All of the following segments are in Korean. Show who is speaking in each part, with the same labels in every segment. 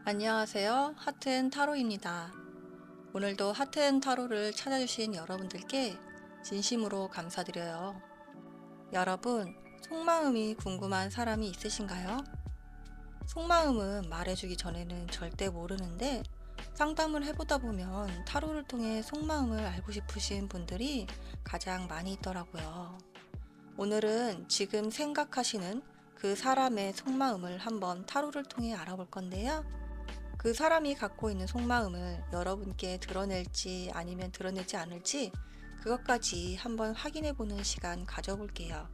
Speaker 1: 안녕하세요. 하트앤 타로입니다. 오늘도 하트앤 타로를 찾아주신 여러분들께 진심으로 감사드려요. 여러분, 속마음이 궁금한 사람이 있으신가요? 속마음은 말해주기 전에는 절대 모르는데 상담을 해보다 보면 타로를 통해 속마음을 알고 싶으신 분들이 가장 많이 있더라고요. 오늘은 지금 생각하시는 그 사람의 속마음을 한번 타로를 통해 알아볼 건데요. 그 사람이 갖고 있는 속마음을 여러분께 드러낼지 아니면 드러내지 않을지 그것까지 한번 확인해 보는 시간 가져볼게요.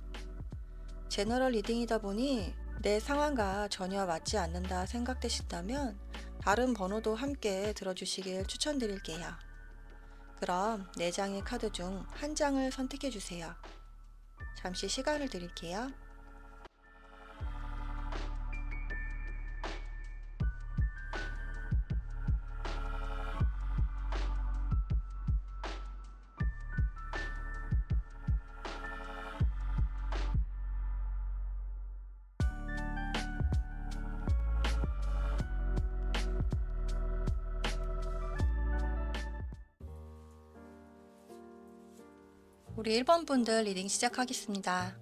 Speaker 1: 제너럴 리딩이다 보니 내 상황과 전혀 맞지 않는다 생각되신다면 다른 번호도 함께 들어주시길 추천드릴게요. 그럼 4장의 카드 중 한 장을 선택해 주세요. 잠시 시간을 드릴게요. 우리 1번 분들 리딩 시작하겠습니다.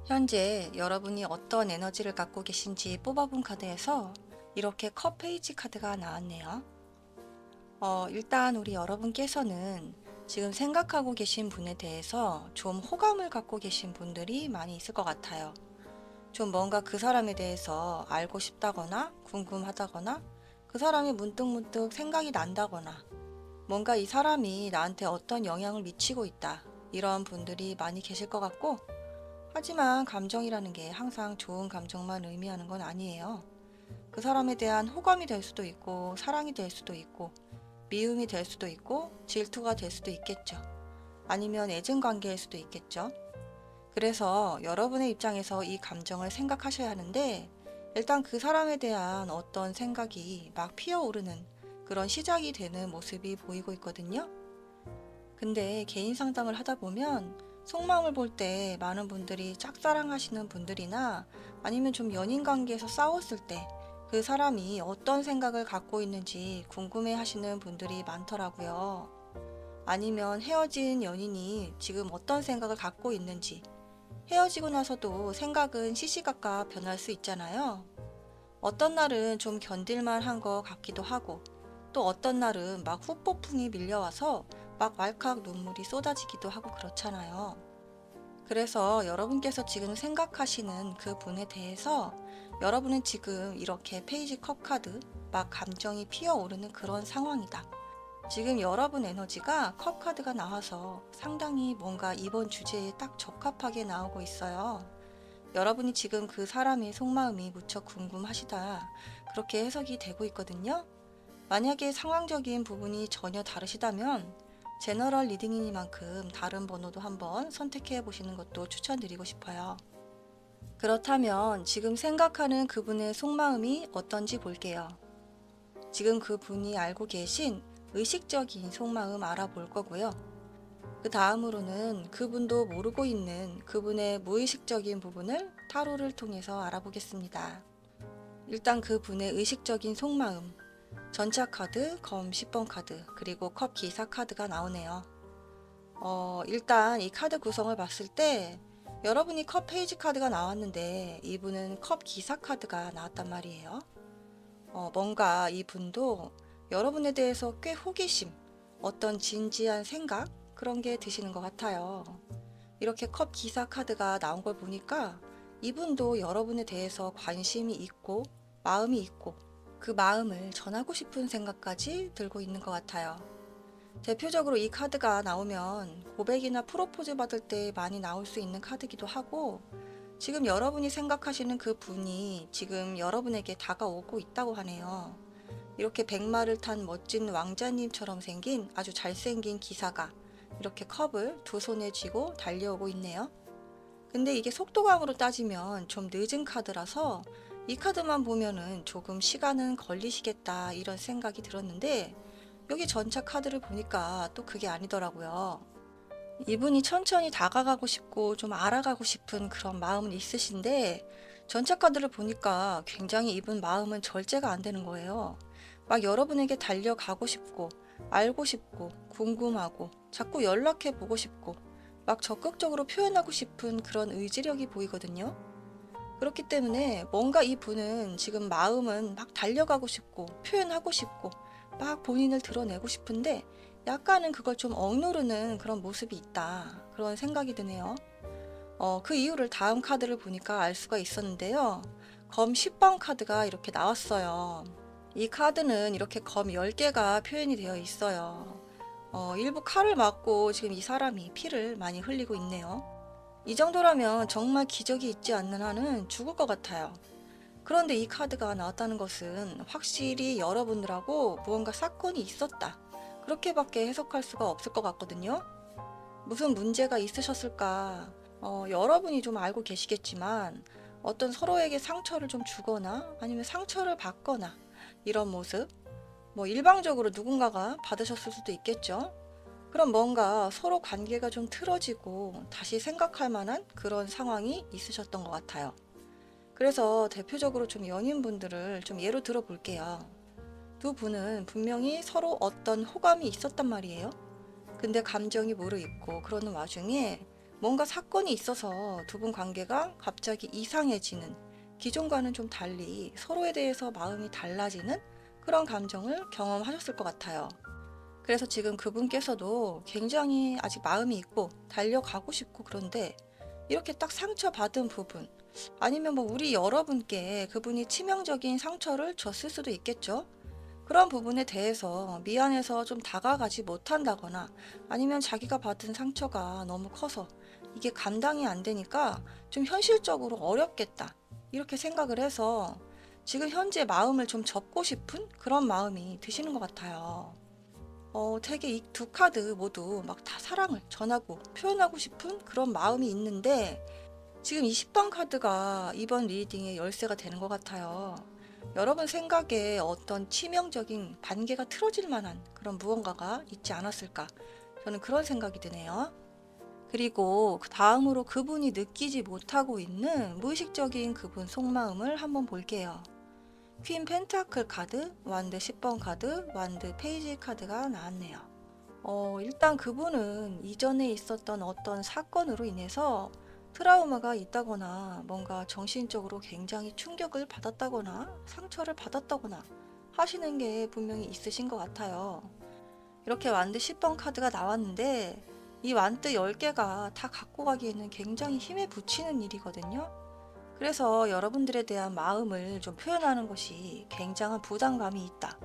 Speaker 1: 현재 여러분이 어떤 에너지를 갖고 계신지 뽑아본 카드에서 이렇게 컵 페이지 카드가 나왔네요. 일단 우리 여러분께서는 지금 생각하고 계신 분에 대해서 좀 호감을 갖고 계신 분들이 많이 있을 것 같아요. 좀 뭔가 그 사람에 대해서 알고 싶다거나 궁금하다거나 그 사람이 문득문득 생각이 난다거나 뭔가 이 사람이 나한테 어떤 영향을 미치고 있다. 이런 분들이 많이 계실 것 같고, 하지만 감정이라는 게 항상 좋은 감정만 의미하는 건 아니에요. 그 사람에 대한 호감이 될 수도 있고, 사랑이 될 수도 있고, 미움이 될 수도 있고, 질투가 될 수도 있겠죠. 아니면 애증 관계일 수도 있겠죠. 그래서 여러분의 입장에서 이 감정을 생각하셔야 하는데, 일단 그 사람에 대한 어떤 생각이 막 피어오르는 그런 시작이 되는 모습이 보이고 있거든요. 근데 개인 상담을 하다 보면 속마음을 볼 때 많은 분들이 짝사랑하시는 분들이나 아니면 좀 연인 관계에서 싸웠을 때 그 사람이 어떤 생각을 갖고 있는지 궁금해 하시는 분들이 많더라고요. 아니면 헤어진 연인이 지금 어떤 생각을 갖고 있는지 헤어지고 나서도 생각은 시시각각 변할 수 있잖아요. 어떤 날은 좀 견딜만 한 것 같기도 하고 또 어떤 날은 막 후폭풍이 밀려와서 막 왈칵 눈물이 쏟아지기도 하고 그렇잖아요. 그래서 여러분께서 지금 생각하시는 그 분에 대해서 여러분은 지금 이렇게 페이지 컵 카드 막 감정이 피어오르는 그런 상황이다. 지금 여러분 에너지가 컵 카드가 나와서 상당히 뭔가 이번 주제에 딱 적합하게 나오고 있어요. 여러분이 지금 그 사람의 속마음이 무척 궁금하시다. 그렇게 해석이 되고 있거든요. 만약에 상황적인 부분이 전혀 다르시다면 제너럴 리딩이니만큼 다른 번호도 한번 선택해 보시는 것도 추천드리고 싶어요. 그렇다면 지금 생각하는 그분의 속마음이 어떤지 볼게요. 지금 그분이 알고 계신 의식적인 속마음 알아볼 거고요. 그 다음으로는 그분도 모르고 있는 그분의 무의식적인 부분을 타로를 통해서 알아보겠습니다. 일단 그분의 의식적인 속마음, 전차 카드, 검 10번 카드, 그리고 컵 기사 카드가 나오네요. 일단 이 카드 구성을 봤을 때 여러분이 컵 페이지 카드가 나왔는데 이분은 컵 기사 카드가 나왔단 말이에요. 뭔가 이분도 여러분에 대해서 꽤 호기심, 어떤 진지한 생각 그런 게 드시는 것 같아요. 이렇게 컵 기사 카드가 나온 걸 보니까 이분도 여러분에 대해서 관심이 있고 마음이 있고 그 마음을 전하고 싶은 생각까지 들고 있는 것 같아요. 대표적으로 이 카드가 나오면 고백이나 프로포즈 받을 때 많이 나올 수 있는 카드기도 하고 지금 여러분이 생각하시는 그 분이 지금 여러분에게 다가오고 있다고 하네요. 이렇게 백마를 탄 멋진 왕자님처럼 생긴 아주 잘생긴 기사가 이렇게 컵을 두 손에 쥐고 달려오고 있네요. 근데 이게 속도감으로 따지면 좀 늦은 카드라서 이 카드만 보면은 조금 시간은 걸리시겠다 이런 생각이 들었는데 여기 전차 카드를 보니까 또 그게 아니더라고요. 이분이 천천히 다가가고 싶고 좀 알아가고 싶은 그런 마음은 있으신데 전체 카드를 보니까 굉장히 이분 마음은 절제가 안 되는 거예요. 막 여러분에게 달려가고 싶고, 알고 싶고, 궁금하고, 자꾸 연락해 보고 싶고, 막 적극적으로 표현하고 싶은 그런 의지력이 보이거든요. 그렇기 때문에 뭔가 이분은 지금 마음은 막 달려가고 싶고, 표현하고 싶고, 막 본인을 드러내고 싶은데, 약간은 그걸 좀 억누르는 그런 모습이 있다. 그런 생각이 드네요. 그 이유를 다음 카드를 보니까 알 수가 있었는데요. 검 10번 카드가 이렇게 나왔어요. 이 카드는 이렇게 검 10개가 표현이 되어 있어요. 일부 칼을 맞고 지금 이 사람이 피를 많이 흘리고 있네요. 이 정도라면 정말 기적이 있지 않는 한은 죽을 것 같아요. 그런데 이 카드가 나왔다는 것은 확실히 여러분들하고 무언가 사건이 있었다. 그렇게밖에 해석할 수가 없을 것 같거든요. 무슨 문제가 있으셨을까? 여러분이 좀 알고 계시겠지만 어떤 서로에게 상처를 좀 주거나 아니면 상처를 받거나 이런 모습, 뭐 일방적으로 누군가가 받으셨을 수도 있겠죠. 그럼 뭔가 서로 관계가 좀 틀어지고 다시 생각할 만한 그런 상황이 있으셨던 것 같아요. 그래서 대표적으로 좀 연인분들을 좀 예로 들어 볼게요. 두 분은 분명히 서로 어떤 호감이 있었단 말이에요. 근데 감정이 무르익고 그러는 와중에 뭔가 사건이 있어서 두 분 관계가 갑자기 이상해지는, 기존과는 좀 달리 서로에 대해서 마음이 달라지는 그런 감정을 경험하셨을 것 같아요. 그래서 지금 그분께서도 굉장히 아직 마음이 있고 달려가고 싶고, 그런데 이렇게 딱 상처받은 부분, 아니면 뭐 우리 여러분께 그분이 치명적인 상처를 줬을 수도 있겠죠. 그런 부분에 대해서 미안해서 좀 다가가지 못한다거나, 아니면 자기가 받은 상처가 너무 커서 이게 감당이 안 되니까 좀 현실적으로 어렵겠다, 이렇게 생각을 해서 지금 현재 마음을 좀 접고 싶은 그런 마음이 드시는 것 같아요. 되게 이 두 카드 모두 막 다 사랑을 전하고 표현하고 싶은 그런 마음이 있는데, 지금 20번 카드가 이번 리딩의 열쇠가 되는 것 같아요. 여러분 생각에 어떤 치명적인 관계가 틀어질 만한 그런 무언가가 있지 않았을까? 저는 그런 생각이 드네요. 그리고 그 다음으로 그분이 느끼지 못하고 있는 무의식적인 그분 속마음을 한번 볼게요. 퀸 펜타클 카드, 완드 10번 카드, 완드 페이지 카드가 나왔네요. 일단 그분은 이전에 있었던 어떤 사건으로 인해서 트라우마가 있다거나 뭔가 정신적으로 굉장히 충격을 받았다거나 상처를 받았다거나 하시는 게 분명히 있으신 것 같아요. 이렇게 완드 10번 카드가 나왔는데 이 완드 10개가 다 갖고 가기에는 굉장히 힘에 부치는 일이거든요. 그래서 여러분들에 대한 마음을 좀 표현하는 것이 굉장한 부담감이 있다.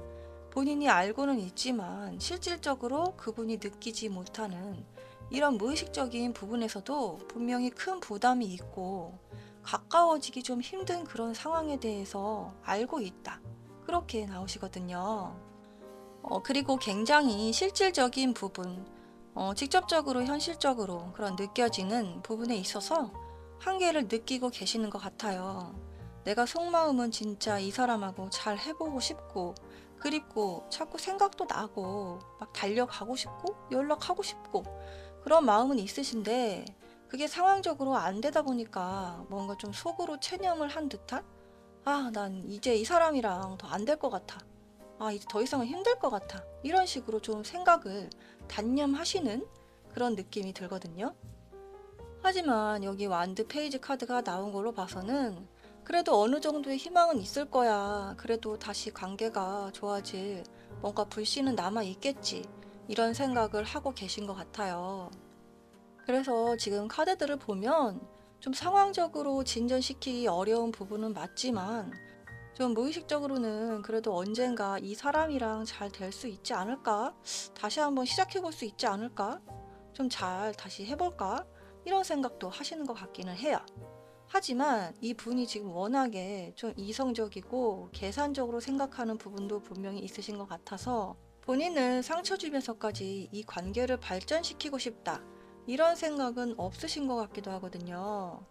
Speaker 1: 본인이 알고는 있지만 실질적으로 그분이 느끼지 못하는 이런 무의식적인 부분에서도 분명히 큰 부담이 있고 가까워지기 좀 힘든 그런 상황에 대해서 알고 있다. 그렇게 나오시거든요. 그리고 굉장히 실질적인 부분, 직접적으로 현실적으로 그런 느껴지는 부분에 있어서 한계를 느끼고 계시는 것 같아요. 내가 속마음은 진짜 이 사람하고 잘 해보고 싶고, 그립고, 자꾸 생각도 나고, 막 달려가고 싶고, 연락하고 싶고, 그런 마음은 있으신데, 그게 상황적으로 안 되다 보니까 뭔가 좀 속으로 체념을 한 듯한? 아, 난 이제 이 사람이랑 더 안 될 것 같아. 아, 이제 더 이상은 힘들 것 같아. 이런 식으로 좀 생각을 단념하시는 그런 느낌이 들거든요. 하지만 여기 완드 페이지 카드가 나온 걸로 봐서는 그래도 어느 정도의 희망은 있을 거야. 그래도 다시 관계가 좋아질 뭔가 불씨는 남아 있겠지. 이런 생각을 하고 계신 것 같아요. 그래서 지금 카드들을 보면 좀 상황적으로 진전시키기 어려운 부분은 맞지만 좀 무의식적으로는 그래도 언젠가 이 사람이랑 잘 될 수 있지 않을까? 다시 한번 시작해 볼 수 있지 않을까? 좀 잘 다시 해볼까? 이런 생각도 하시는 것 같기는 해요. 하지만 이 분이 지금 워낙에 좀 이성적이고 계산적으로 생각하는 부분도 분명히 있으신 것 같아서 본인은 상처 주면서까지 이 관계를 발전시키고 싶다, 이런 생각은 없으신 것 같기도 하거든요.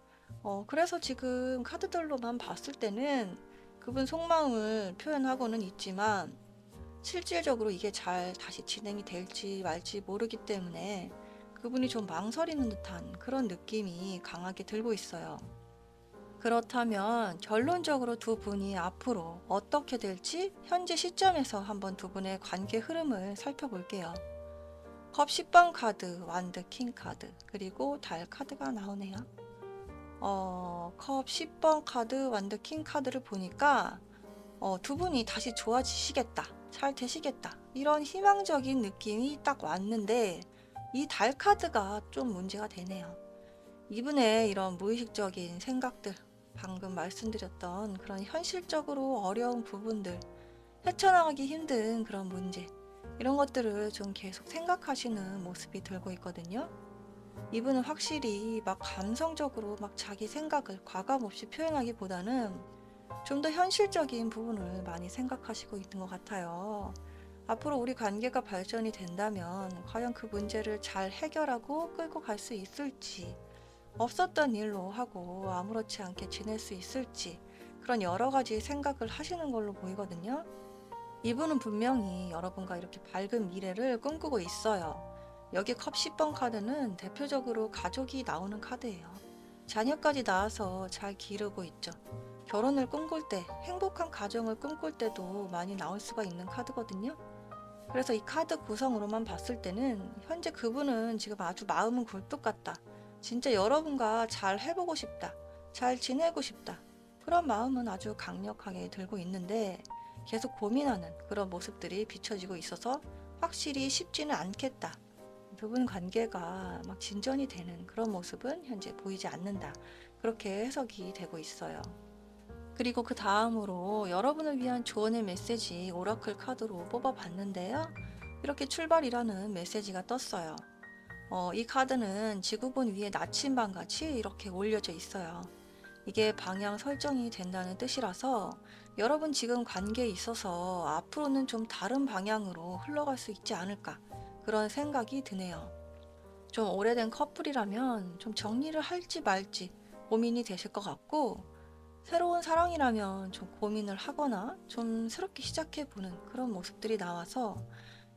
Speaker 1: 그래서 지금 카드들로만 봤을 때는 그분 속마음을 표현하고는 있지만 실질적으로 이게 잘 다시 진행이 될지 말지 모르기 때문에 그분이 좀 망설이는 듯한 그런 느낌이 강하게 들고 있어요. 그렇다면 결론적으로 두 분이 앞으로 어떻게 될지 현재 시점에서 한번 두 분의 관계 흐름을 살펴볼게요. 컵 10번 카드, 완드 킹 카드, 그리고 달 카드가 나오네요. 컵 10번 카드, 완드 킹 카드를 보니까 두 분이 다시 좋아지시겠다, 잘 되시겠다, 이런 희망적인 느낌이 딱 왔는데 이 달 카드가 좀 문제가 되네요. 이분의 이런 무의식적인 생각들, 방금 말씀드렸던 그런 현실적으로 어려운 부분들, 헤쳐나가기 힘든 그런 문제, 이런 것들을 좀 계속 생각하시는 모습이 들고 있거든요. 이분은 확실히 막 감성적으로 막 자기 생각을 과감 없이 표현하기보다는 좀 더 현실적인 부분을 많이 생각하시고 있는 것 같아요. 앞으로 우리 관계가 발전이 된다면 과연 그 문제를 잘 해결하고 끌고 갈 수 있을지, 없었던 일로 하고 아무렇지 않게 지낼 수 있을지, 그런 여러 가지 생각을 하시는 걸로 보이거든요. 이분은 분명히 여러분과 이렇게 밝은 미래를 꿈꾸고 있어요. 여기 컵 10번 카드는 대표적으로 가족이 나오는 카드예요. 자녀까지 낳아서 잘 기르고 있죠. 결혼을 꿈꿀 때, 행복한 가정을 꿈꿀 때도 많이 나올 수가 있는 카드거든요. 그래서 이 카드 구성으로만 봤을 때는 현재 그분은 지금 아주 마음은 굴뚝 같다. 진짜 여러분과 잘 해보고 싶다. 잘 지내고 싶다. 그런 마음은 아주 강력하게 들고 있는데 계속 고민하는 그런 모습들이 비춰지고 있어서 확실히 쉽지는 않겠다. 두 분 관계가 막 진전이 되는 그런 모습은 현재 보이지 않는다. 그렇게 해석이 되고 있어요. 그리고 그 다음으로 여러분을 위한 조언의 메시지 오라클 카드로 뽑아봤는데요. 이렇게 출발이라는 메시지가 떴어요. 이 카드는 지구본 위에 나침반 같이 이렇게 올려져 있어요. 이게 방향 설정이 된다는 뜻이라서 여러분 지금 관계에 있어서 앞으로는 좀 다른 방향으로 흘러갈 수 있지 않을까, 그런 생각이 드네요. 좀 오래된 커플이라면 좀 정리를 할지 말지 고민이 되실 것 같고, 새로운 사랑이라면 좀 고민을 하거나 좀 새롭게 시작해보는 그런 모습들이 나와서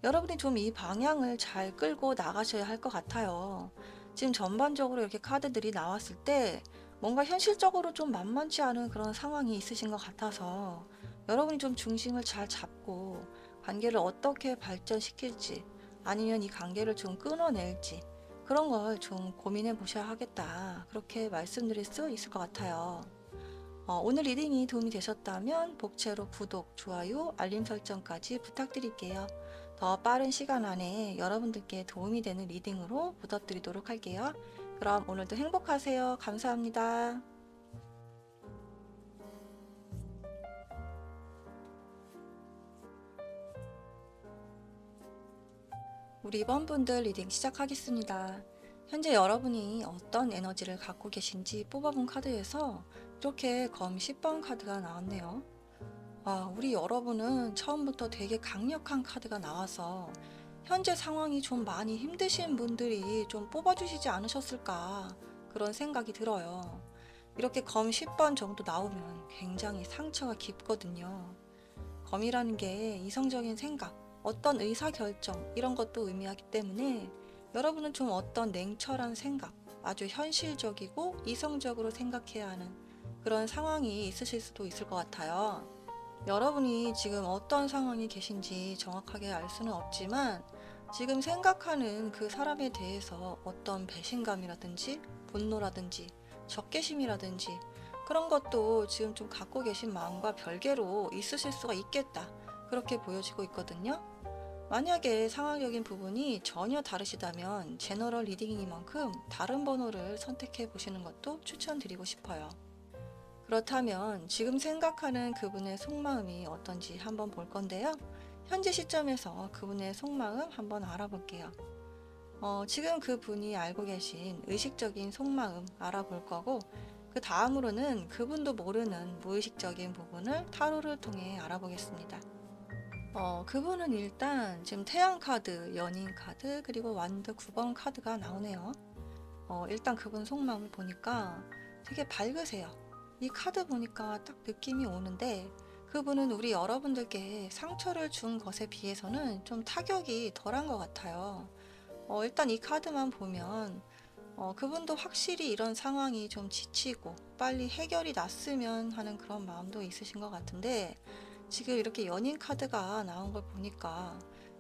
Speaker 1: 여러분이 좀 이 방향을 잘 끌고 나가셔야 할 것 같아요. 지금 전반적으로 이렇게 카드들이 나왔을 때 뭔가 현실적으로 좀 만만치 않은 그런 상황이 있으신 것 같아서 여러분이 좀 중심을 잘 잡고 관계를 어떻게 발전시킬지, 아니면 이 관계를 좀 끊어낼지, 그런 걸 좀 고민해 보셔야 하겠다, 그렇게 말씀드릴 수 있을 것 같아요. 오늘 리딩이 도움이 되셨다면 복채로 구독, 좋아요, 알림 설정까지 부탁드릴게요. 더 빠른 시간 안에 여러분들께 도움이 되는 리딩으로 부탁드리도록 할게요. 그럼 오늘도 행복하세요. 감사합니다. 우리 이번 분들 리딩 시작하겠습니다. 현재 여러분이 어떤 에너지를 갖고 계신지 뽑아본 카드에서 이렇게 검 10번 카드가 나왔네요. 우리 여러분은 처음부터 되게 강력한 카드가 나와서 현재 상황이 좀 많이 힘드신 분들이 좀 뽑아주시지 않으셨을까, 그런 생각이 들어요. 이렇게 검 10번 정도 나오면 굉장히 상처가 깊거든요. 검이라는 게 이성적인 생각, 어떤 의사결정, 이런 것도 의미하기 때문에 여러분은 좀 어떤 냉철한 생각, 아주 현실적이고 이성적으로 생각해야 하는 그런 상황이 있으실 수도 있을 것 같아요. 여러분이 지금 어떤 상황이 계신지 정확하게 알 수는 없지만 지금 생각하는 그 사람에 대해서 어떤 배신감이라든지 분노라든지 적개심이라든지 그런 것도 지금 좀 갖고 계신 마음과 별개로 있으실 수가 있겠다, 그렇게 보여지고 있거든요. 만약에 상황적인 부분이 전혀 다르시다면 제너럴 리딩이니만큼 다른 번호를 선택해 보시는 것도 추천드리고 싶어요. 그렇다면 지금 생각하는 그분의 속마음이 어떤지 한번 볼 건데요. 현재 시점에서 그분의 속마음 한번 알아볼게요. 지금 그분이 알고 계신 의식적인 속마음 알아볼 거고, 그 다음으로는 그분도 모르는 무의식적인 부분을 타로를 통해 알아보겠습니다. 그분은 일단 지금 태양 카드, 연인 카드, 그리고 완드 9번 카드가 나오네요. 일단 그분 속마음을 보니까 되게 밝으세요. 이 카드 보니까 딱 느낌이 오는데 그분은 우리 여러분들께 상처를 준 것에 비해서는 좀 타격이 덜한 것 같아요. 일단 이 카드만 보면 그분도 확실히 이런 상황이 좀 지치고 빨리 해결이 났으면 하는 그런 마음도 있으신 것 같은데, 지금 이렇게 연인 카드가 나온 걸 보니까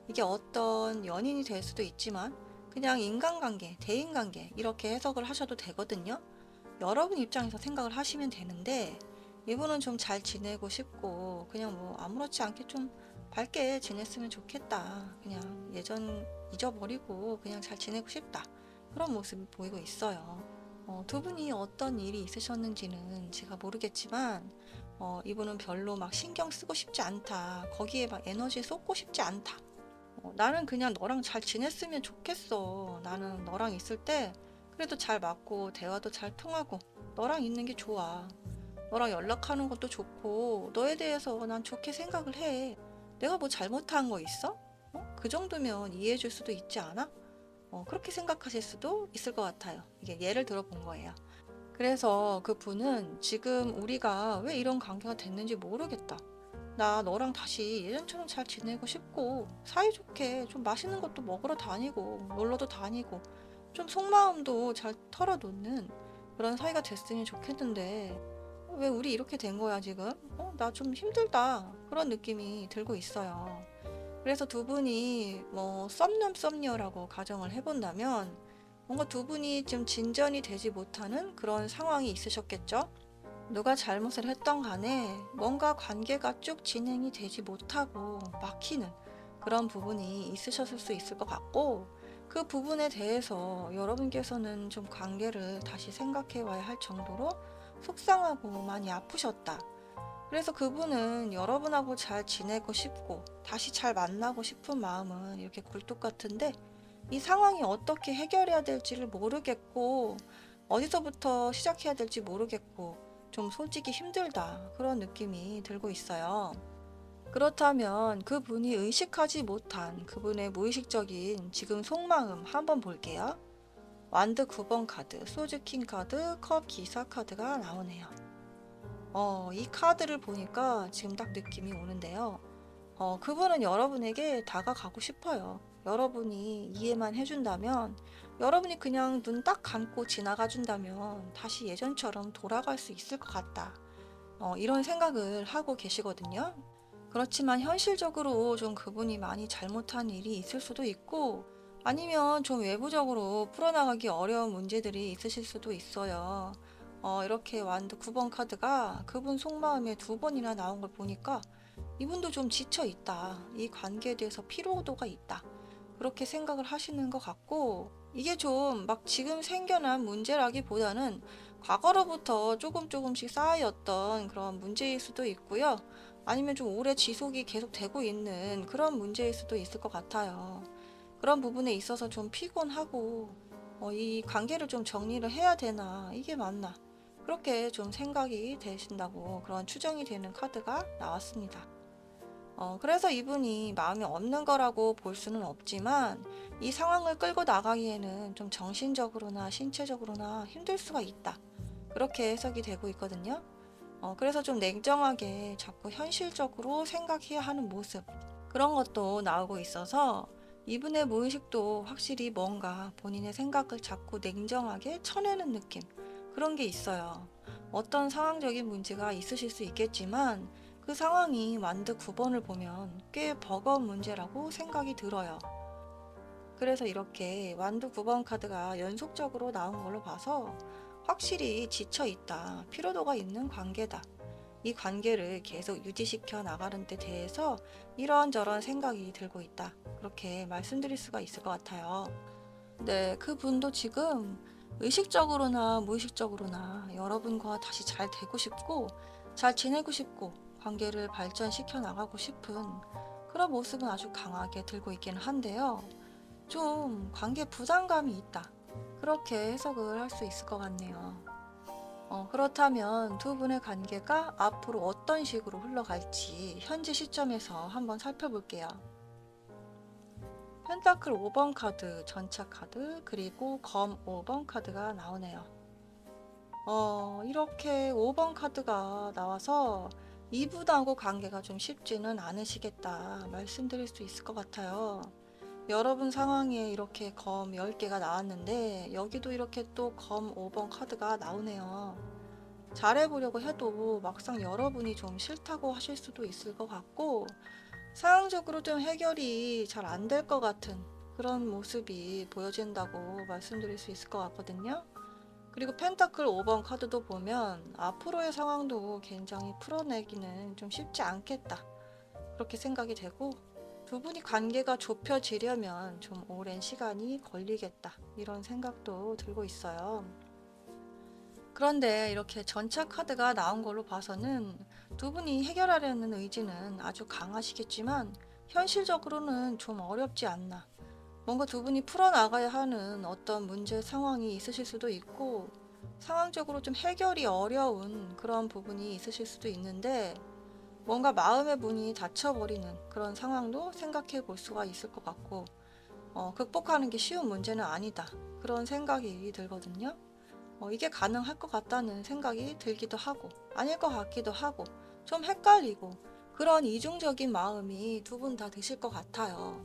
Speaker 1: 이게 어떤 연인이 될 수도 있지만 그냥 인간관계, 대인관계 이렇게 해석을 하셔도 되거든요. 여러분 입장에서 생각을 하시면 되는데, 이분은 좀 잘 지내고 싶고 그냥 뭐 아무렇지 않게 좀 밝게 지냈으면 좋겠다, 그냥 예전 잊어버리고 그냥 잘 지내고 싶다, 그런 모습이 보이고 있어요. 두 분이 어떤 일이 있으셨는지는 제가 모르겠지만, 이분은 별로 막 신경 쓰고 싶지 않다, 거기에 막 에너지 쏟고 싶지 않다, 나는 그냥 너랑 잘 지냈으면 좋겠어, 나는 너랑 있을 때 그래도 잘 맞고 대화도 잘 통하고 너랑 있는 게 좋아, 너랑 연락하는 것도 좋고 너에 대해서 난 좋게 생각을 해, 내가 뭐 잘못한 거 있어? 그 정도면 이해해 줄 수도 있지 않아? 그렇게 생각하실 수도 있을 것 같아요. 이게 예를 들어 본 거예요. 그래서 그분은 지금 우리가 왜 이런 관계가 됐는지 모르겠다, 나 너랑 다시 예전처럼 잘 지내고 싶고 사이좋게 좀 맛있는 것도 먹으러 다니고 놀러도 다니고 좀 속마음도 잘 털어놓는 그런 사이가 됐으면 좋겠는데, 왜 우리 이렇게 된 거야 지금? 나 좀 힘들다, 그런 느낌이 들고 있어요. 그래서 두 분이 뭐 썸남썸녀라고 가정을 해본다면, 뭔가 두 분이 좀 진전이 되지 못하는 그런 상황이 있으셨겠죠? 누가 잘못을 했던 간에 뭔가 관계가 쭉 진행이 되지 못하고 막히는 그런 부분이 있으셨을 수 있을 것 같고, 그 부분에 대해서 여러분께서는 좀 관계를 다시 생각해 와야 할 정도로 속상하고 많이 아프셨다. 그래서 그분은 여러분하고 잘 지내고 싶고 다시 잘 만나고 싶은 마음은 이렇게 굴뚝 같은데, 이 상황이 어떻게 해결해야 될지를 모르겠고 어디서부터 시작해야 될지 모르겠고 좀 솔직히 힘들다, 그런 느낌이 들고 있어요. 그렇다면 그분이 의식하지 못한 그분의 무의식적인 지금 속마음 한번 볼게요. 완드 9번 카드, 소즈킹 카드, 컵 기사 카드가 나오네요. 이 카드를 보니까 지금 딱 느낌이 오는데요. 그분은 여러분에게 다가가고 싶어요. 여러분이 이해만 해준다면, 여러분이 그냥 눈 딱 감고 지나가 준다면 다시 예전처럼 돌아갈 수 있을 것 같다, 이런 생각을 하고 계시거든요. 그렇지만 현실적으로 좀 그분이 많이 잘못한 일이 있을 수도 있고, 아니면 좀 외부적으로 풀어나가기 어려운 문제들이 있으실 수도 있어요. 이렇게 완드 9번 카드가 그분 속마음에 두 번이나 나온 걸 보니까 이분도 좀 지쳐 있다, 이 관계에 대해서 피로도가 있다, 그렇게 생각을 하시는 것 같고, 이게 좀 막 지금 생겨난 문제라기보다는 과거로부터 조금씩 쌓였던 그런 문제일 수도 있고요. 아니면 좀 오래 지속이 계속 되고 있는 그런 문제일 수도 있을 것 같아요. 그런 부분에 있어서 좀 피곤하고, 이 관계를 좀 정리를 해야 되나, 이게 맞나, 그렇게 좀 생각이 되신다고 그런 추정이 되는 카드가 나왔습니다. 그래서 이분이 마음이 없는 거라고 볼 수는 없지만, 이 상황을 끌고 나가기에는 좀 정신적으로나 신체적으로나 힘들 수가 있다, 그렇게 해석이 되고 있거든요. 그래서 좀 냉정하게 자꾸 현실적으로 생각해야 하는 모습, 그런 것도 나오고 있어서 이분의 무의식도 확실히 뭔가 본인의 생각을 자꾸 냉정하게 쳐내는 느낌, 그런 게 있어요. 어떤 상황적인 문제가 있으실 수 있겠지만 그 상황이 완드 9번을 보면 꽤 버거운 문제라고 생각이 들어요. 그래서 이렇게 완드 9번 카드가 연속적으로 나온 걸로 봐서 확실히 지쳐 있다, 피로도가 있는 관계다, 이 관계를 계속 유지시켜 나가는 데 대해서 이런저런 생각이 들고 있다, 그렇게 말씀드릴 수가 있을 것 같아요. 네, 그분도 지금 의식적으로나 무의식적으로나 여러분과 다시 잘 되고 싶고 잘 지내고 싶고 관계를 발전시켜 나가고 싶은 그런 모습은 아주 강하게 들고 있기는 한데요. 좀 관계 부담감이 있다, 그렇게 해석을 할 수 있을 것 같네요. 그렇다면 두 분의 관계가 앞으로 어떤 식으로 흘러갈지 현재 시점에서 한번 살펴볼게요. 펜타클 5번 카드, 전차 카드, 그리고 검 5번 카드가 나오네요. 이렇게 5번 카드가 나와서 이분하고 관계가 좀 쉽지는 않으시겠다 말씀드릴 수 있을 것 같아요. 여러분 상황에 이렇게 검 10개가 나왔는데 여기도 이렇게 또 검 5번 카드가 나오네요. 잘해보려고 해도 막상 여러분이 좀 싫다고 하실 수도 있을 것 같고 상황적으로 좀 해결이 잘 안 될 것 같은 그런 모습이 보여진다고 말씀드릴 수 있을 것 같거든요. 그리고 펜타클 5번 카드도 보면 앞으로의 상황도 굉장히 풀어내기는 좀 쉽지 않겠다. 그렇게 생각이 되고 두 분이 관계가 좁혀지려면 좀 오랜 시간이 걸리겠다. 이런 생각도 들고 있어요. 그런데 이렇게 전차 카드가 나온 걸로 봐서는 두 분이 해결하려는 의지는 아주 강하시겠지만 현실적으로는 좀 어렵지 않나. 뭔가 두 분이 풀어나가야 하는 어떤 문제 상황이 있으실 수도 있고 상황적으로 좀 해결이 어려운 그런 부분이 있으실 수도 있는데 뭔가 마음의 문이 닫혀버리는 그런 상황도 생각해 볼 수가 있을 것 같고 극복하는 게 쉬운 문제는 아니다. 그런 생각이 들거든요. 이게 가능할 것 같다는 생각이 들기도 하고 아닐 것 같기도 하고 좀 헷갈리고 그런 이중적인 마음이 두 분 다 드실 것 같아요.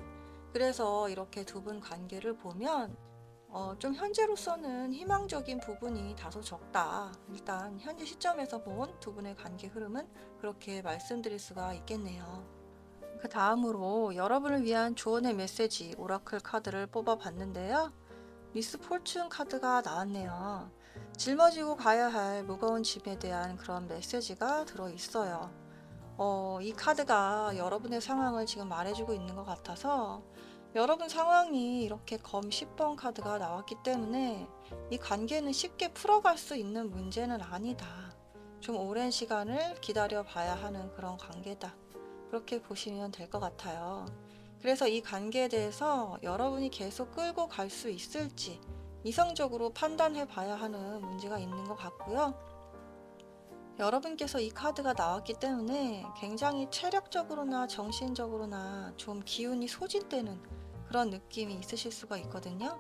Speaker 1: 그래서 이렇게 두 분 관계를 보면 좀 현재로서는 희망적인 부분이 다소 적다. 일단 현재 시점에서 본 두 분의 관계 흐름은 그렇게 말씀드릴 수가 있겠네요. 그 다음으로 여러분을 위한 조언의 메시지 오라클 카드를 뽑아 봤는데요. 미스 폴춘 카드가 나왔네요. 짊어지고 가야 할 무거운 짐에 대한 그런 메시지가 들어 있어요. 이 카드가 여러분의 상황을 지금 말해주고 있는 것 같아서 여러분 상황이 이렇게 검 10번 카드가 나왔기 때문에 이 관계는 쉽게 풀어갈 수 있는 문제는 아니다. 좀 오랜 시간을 기다려 봐야 하는 그런 관계다. 그렇게 보시면 될 것 같아요. 그래서 이 관계에 대해서 여러분이 계속 끌고 갈 수 있을지 이성적으로 판단해 봐야 하는 문제가 있는 것 같고요. 여러분께서 이 카드가 나왔기 때문에 굉장히 체력적으로나 정신적으로나 좀 기운이 소진되는 그런 느낌이 있으실 수가 있거든요.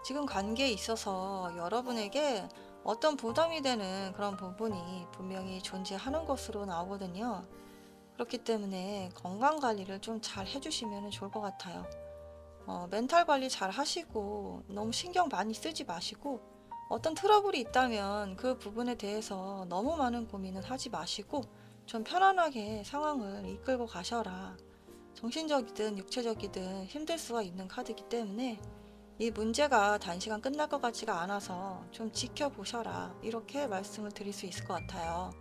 Speaker 1: 지금 관계에 있어서 여러분에게 어떤 부담이 되는 그런 부분이 분명히 존재하는 것으로 나오거든요. 그렇기 때문에 건강 관리를 좀 잘 해주시면 좋을 것 같아요. 멘탈 관리 잘 하시고 너무 신경 많이 쓰지 마시고 어떤 트러블이 있다면 그 부분에 대해서 너무 많은 고민은 하지 마시고 좀 편안하게 상황을 이끌고 가셔라. 정신적이든 육체적이든 힘들 수가 있는 카드이기 때문에 이 문제가 단시간 끝날 것 같지가 않아서 좀 지켜보셔라. 이렇게 말씀을 드릴 수 있을 것 같아요.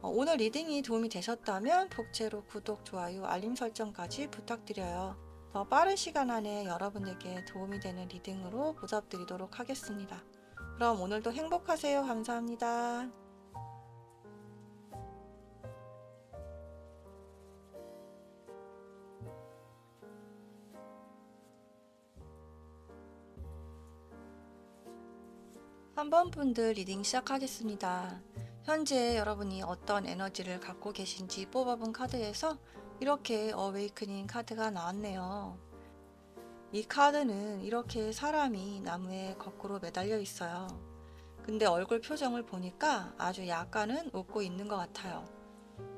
Speaker 1: 오늘 리딩이 도움이 되셨다면 복제로 구독, 좋아요, 알림 설정까지 부탁드려요. 더 빠른 시간 안에 여러분에게 도움이 되는 리딩으로 보답드리도록 하겠습니다. 그럼 오늘도 행복하세요. 감사합니다. 3번 분들 리딩 시작하겠습니다. 현재 여러분이 어떤 에너지를 갖고 계신지 뽑아본 카드에서 이렇게 어웨이크닝 카드가 나왔네요. 이 카드는 이렇게 사람이 나무에 거꾸로 매달려 있어요. 근데 얼굴 표정을 보니까 아주 약간은 웃고 있는 것 같아요.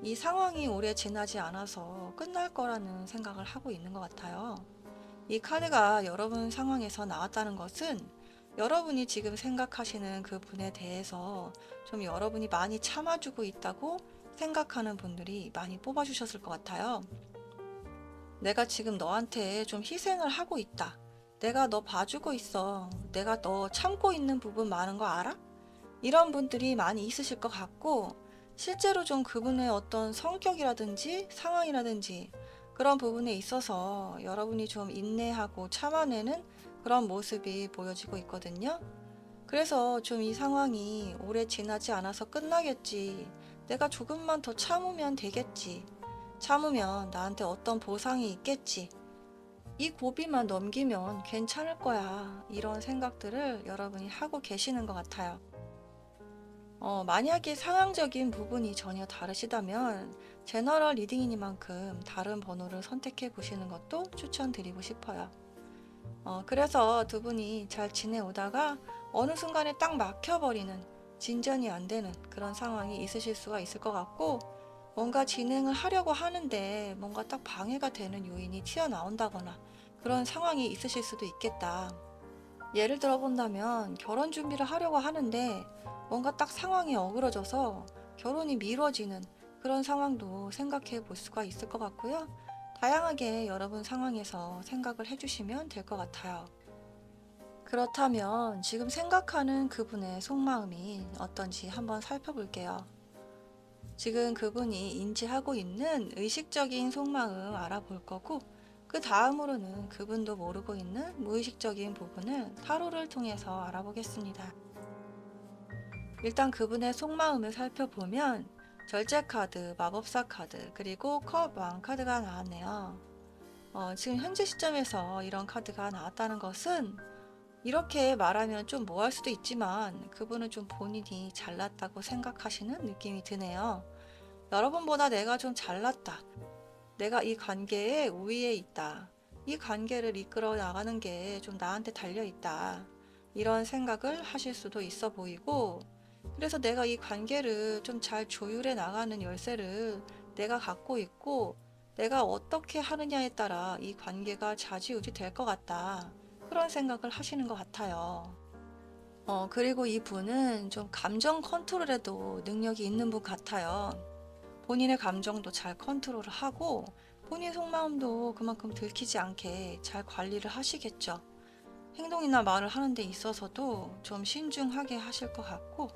Speaker 1: 이 상황이 오래 지나지 않아서 끝날 거라는 생각을 하고 있는 것 같아요. 이 카드가 여러분 상황에서 나왔다는 것은 여러분이 지금 생각하시는 그 분에 대해서 좀 여러분이 많이 참아주고 있다고 생각하는 분들이 많이 뽑아주셨을 것 같아요. 내가 지금 너한테 좀 희생을 하고 있다. 내가 너 봐주고 있어. 내가 너 참고 있는 부분 많은 거 알아? 이런 분들이 많이 있으실 것 같고, 실제로 좀 그분의 어떤 성격이라든지 상황이라든지 그런 부분에 있어서 여러분이 좀 인내하고 참아내는 그런 모습이 보여지고 있거든요. 그래서 좀 이 상황이 오래 지나지 않아서 끝나겠지. 내가 조금만 더 참으면 되겠지. 참으면 나한테 어떤 보상이 있겠지. 이 고비만 넘기면 괜찮을 거야. 이런 생각들을 여러분이 하고 계시는 것 같아요. 만약에 상황적인 부분이 전혀 다르시다면 제너럴 리딩이니만큼 다른 번호를 선택해 보시는 것도 추천드리고 싶어요. 그래서 두 분이 잘 지내오다가 어느 순간에 딱 막혀버리는 진전이 안 되는 그런 상황이 있으실 수가 있을 것 같고 뭔가 진행을 하려고 하는데 뭔가 딱 방해가 되는 요인이 튀어나온다거나 그런 상황이 있으실 수도 있겠다. 예를 들어 본다면 결혼 준비를 하려고 하는데 뭔가 딱 상황이 어그러져서 결혼이 미뤄지는 그런 상황도 생각해 볼 수가 있을 것 같고요. 다양하게 여러분 상황에서 생각을 해주시면 될 것 같아요. 그렇다면 지금 생각하는 그분의 속마음이 어떤지 한번 살펴볼게요. 지금 그분이 인지하고 있는 의식적인 속마음 알아볼 거고, 그 다음으로는 그분도 모르고 있는 무의식적인 부분을 타로를 통해서 알아보겠습니다. 일단 그분의 속마음을 살펴보면 절제 카드, 마법사 카드, 그리고 컵 왕 카드가 나왔네요. 지금 현재 시점에서 이런 카드가 나왔다는 것은 이렇게 말하면 좀 뭐할 수도 있지만 그분은 좀 본인이 잘났다고 생각하시는 느낌이 드네요. 여러분보다 내가 좀 잘났다. 내가 이 관계에 우위에 있다. 이 관계를 이끌어 나가는 게 좀 나한테 달려 있다. 이런 생각을 하실 수도 있어 보이고, 그래서 내가 이 관계를 좀 잘 조율해 나가는 열쇠를 내가 갖고 있고, 내가 어떻게 하느냐에 따라 이 관계가 좌지우지 될 것 같다. 그런 생각을 하시는 것 같아요. 그리고 이 분은 좀 감정 컨트롤에도 능력이 있는 분 같아요. 본인의 감정도 잘 컨트롤을 하고 본인 속마음도 그만큼 들키지 않게 잘 관리를 하시겠죠. 행동이나 말을 하는 데 있어서도 좀 신중하게 하실 것 같고,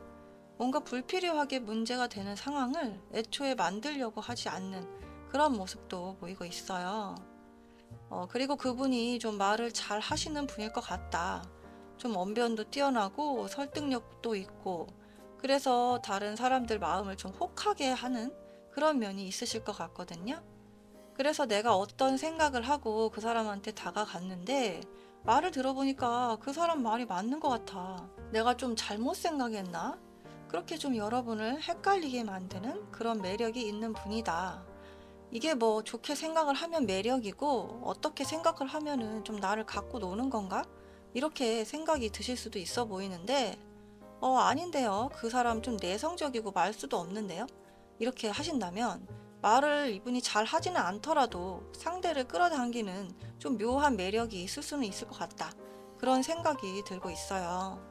Speaker 1: 뭔가 불필요하게 문제가 되는 상황을 애초에 만들려고 하지 않는 그런 모습도 보이고 있어요. 그리고 그분이 좀 말을 잘 하시는 분일 것 같다. 좀 언변도 뛰어나고 설득력도 있고, 그래서 다른 사람들 마음을 좀 혹하게 하는 그런 면이 있으실 것 같거든요. 그래서 내가 어떤 생각을 하고 그 사람한테 다가갔는데 말을 들어보니까 그 사람 말이 맞는 것 같아. 내가 좀 잘못 생각했나? 그렇게 좀 여러분을 헷갈리게 만드는 그런 매력이 있는 분이다. 이게 뭐 좋게 생각을 하면 매력이고 어떻게 생각을 하면은 좀 나를 갖고 노는 건가? 이렇게 생각이 드실 수도 있어 보이는데 아닌데요. 그 사람 좀 내성적이고 말수도 없는데요. 이렇게 하신다면 말을 이분이 잘 하지는 않더라도 상대를 끌어당기는 좀 묘한 매력이 있을 수는 있을 것 같다. 그런 생각이 들고 있어요.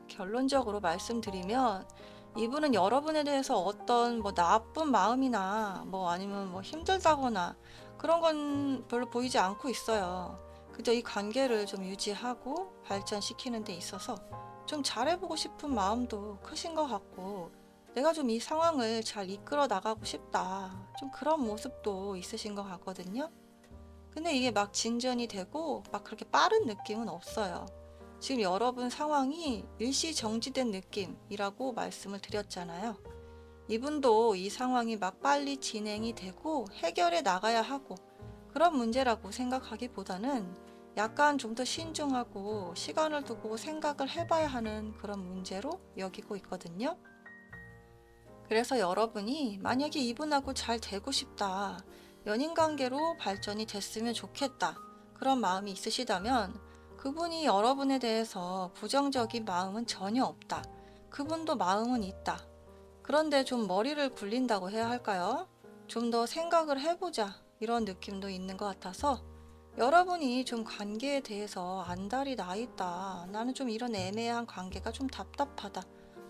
Speaker 1: 결론적으로 말씀드리면 이분은 여러분에 대해서 어떤 뭐 나쁜 마음이나 뭐 아니면 뭐 힘들다거나 그런 건 별로 보이지 않고 있어요. 그저 이 관계를 좀 유지하고 발전시키는 데 있어서 좀 잘해보고 싶은 마음도 크신 것 같고, 내가 좀 이 상황을 잘 이끌어 나가고 싶다. 좀 그런 모습도 있으신 것 같거든요. 근데 이게 막 진전이 되고 막 그렇게 빠른 느낌은 없어요. 지금 여러분 상황이 일시 정지된 느낌이라고 말씀을 드렸잖아요. 이분도 이 상황이 막 빨리 진행이 되고 해결해 나가야 하고 그런 문제라고 생각하기보다는 약간 좀 더 신중하고 시간을 두고 생각을 해봐야 하는 그런 문제로 여기고 있거든요. 그래서 여러분이 만약에 이분하고 잘 되고 싶다, 연인 관계로 발전이 됐으면 좋겠다, 그런 마음이 있으시다면 그분이 여러분에 대해서 부정적인 마음은 전혀 없다. 그분도 마음은 있다. 그런데 좀 머리를 굴린다고 해야 할까요? 좀 더 생각을 해보자. 이런 느낌도 있는 것 같아서 여러분이 좀 관계에 대해서 안달이 나 있다. 나는 좀 이런 애매한 관계가 좀 답답하다.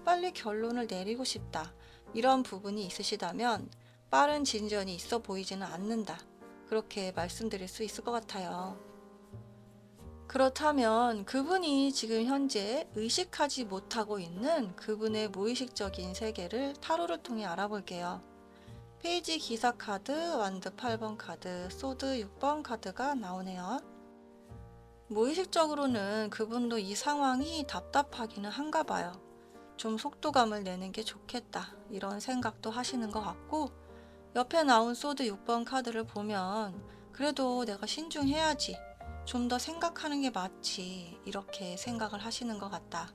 Speaker 1: 빨리 결론을 내리고 싶다. 이런 부분이 있으시다면 빠른 진전이 있어 보이지는 않는다. 그렇게 말씀드릴 수 있을 것 같아요. 그렇다면 그분이 지금 현재 의식하지 못하고 있는 그분의 무의식적인 세계를 타로를 통해 알아볼게요. 페이지 기사 카드, 완드 8번 카드, 소드 6번 카드가 나오네요. 무의식적으로는 그분도 이 상황이 답답하기는 한가 봐요. 좀 속도감을 내는 게 좋겠다. 이런 생각도 하시는 것 같고, 옆에 나온 소드 6번 카드를 보면 그래도 내가 신중해야지. 좀 더 생각하는 게 맞지. 이렇게 생각을 하시는 것 같다.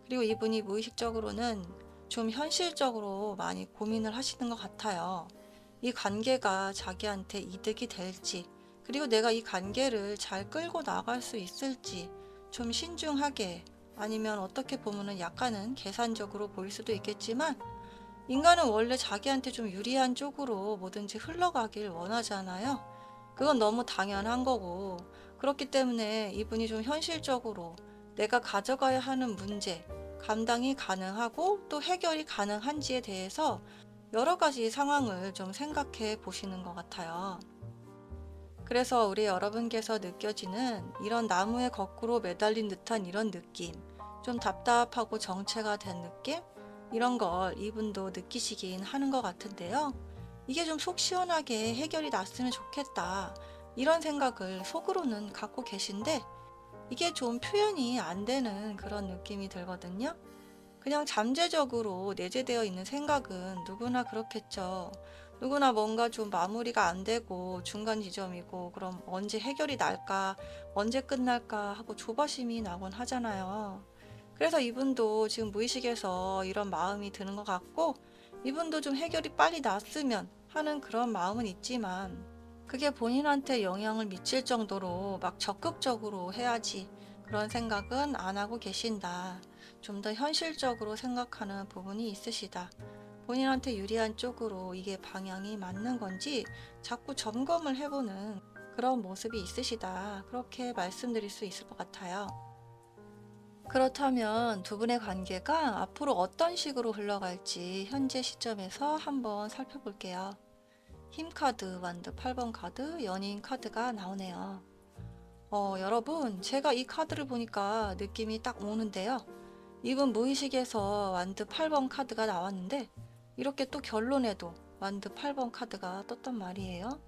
Speaker 1: 그리고 이분이 무의식적으로는 좀 현실적으로 많이 고민을 하시는 것 같아요. 이 관계가 자기한테 이득이 될지, 그리고 내가 이 관계를 잘 끌고 나갈 수 있을지 좀 신중하게, 아니면 어떻게 보면은 약간은 계산적으로 보일 수도 있겠지만 인간은 원래 자기한테 좀 유리한 쪽으로 뭐든지 흘러가길 원하잖아요. 그건 너무 당연한 거고, 그렇기 때문에 이분이 좀 현실적으로 내가 가져가야 하는 문제, 감당이 가능하고 또 해결이 가능한지에 대해서 여러 가지 상황을 좀 생각해 보시는 것 같아요. 그래서 우리 여러분께서 느껴지는 이런 나무에 거꾸로 매달린 듯한 이런 느낌, 좀 답답하고 정체가 된 느낌? 이런 걸 이분도 느끼시긴 하는 것 같은데요. 이게 좀 속 시원하게 해결이 났으면 좋겠다. 이런 생각을 속으로는 갖고 계신데, 이게 좀 표현이 안 되는 그런 느낌이 들거든요. 그냥 잠재적으로 내재되어 있는 생각은 누구나 그렇겠죠. 누구나 뭔가 좀 마무리가 안 되고 중간 지점이고 그럼 언제 해결이 날까, 언제 끝날까 하고 조바심이 나곤 하잖아요. 그래서 이분도 지금 무의식에서 이런 마음이 드는 것 같고, 이분도 좀 해결이 빨리 났으면 하는 그런 마음은 있지만, 그게 본인한테 영향을 미칠 정도로 막 적극적으로 해야지 그런 생각은 안 하고 계신다. 좀 더 현실적으로 생각하는 부분이 있으시다. 본인한테 유리한 쪽으로 이게 방향이 맞는 건지 자꾸 점검을 해보는 그런 모습이 있으시다. 그렇게 말씀드릴 수 있을 것 같아요. 그렇다면 두 분의 관계가 앞으로 어떤 식으로 흘러갈지 현재 시점에서 한번 살펴볼게요. 힘카드, 완드 8번 카드, 연인 카드가 나오네요. 여러분, 제가 이 카드를 보니까 느낌이 딱 오는데요. 이분 무의식에서 완드 8번 카드가 나왔는데, 이렇게 또 결론에도 완드 8번 카드가 떴단 말이에요.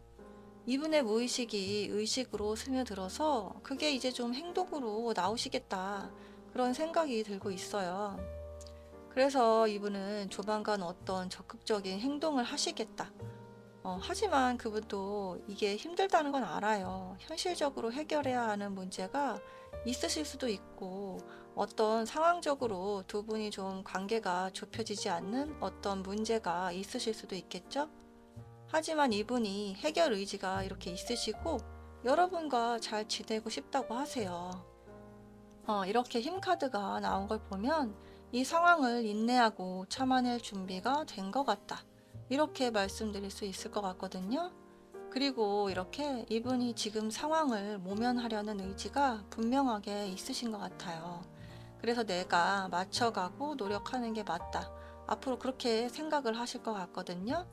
Speaker 1: 이분의 무의식이 의식으로 스며들어서 그게 이제 좀 행동으로 나오시겠다. 그런 생각이 들고 있어요. 그래서 이분은 조만간 어떤 적극적인 행동을 하시겠다. 하지만 그분도 이게 힘들다는 건 알아요. 현실적으로 해결해야 하는 문제가 있으실 수도 있고, 어떤 상황적으로 두 분이 좀 관계가 좁혀지지 않는 어떤 문제가 있으실 수도 있겠죠? 하지만 이분이 해결 의지가 이렇게 있으시고, 여러분과 잘 지내고 싶다고 하세요. 이렇게 힘카드가 나온 걸 보면 이 상황을 인내하고 참아낼 준비가 된 것 같다. 이렇게 말씀드릴 수 있을 것 같거든요. 그리고 이렇게 이분이 지금 상황을 모면하려는 의지가 분명하게 있으신 것 같아요. 그래서 내가 맞춰가고 노력하는 게 맞다. 앞으로 그렇게 생각을 하실 것 같거든요.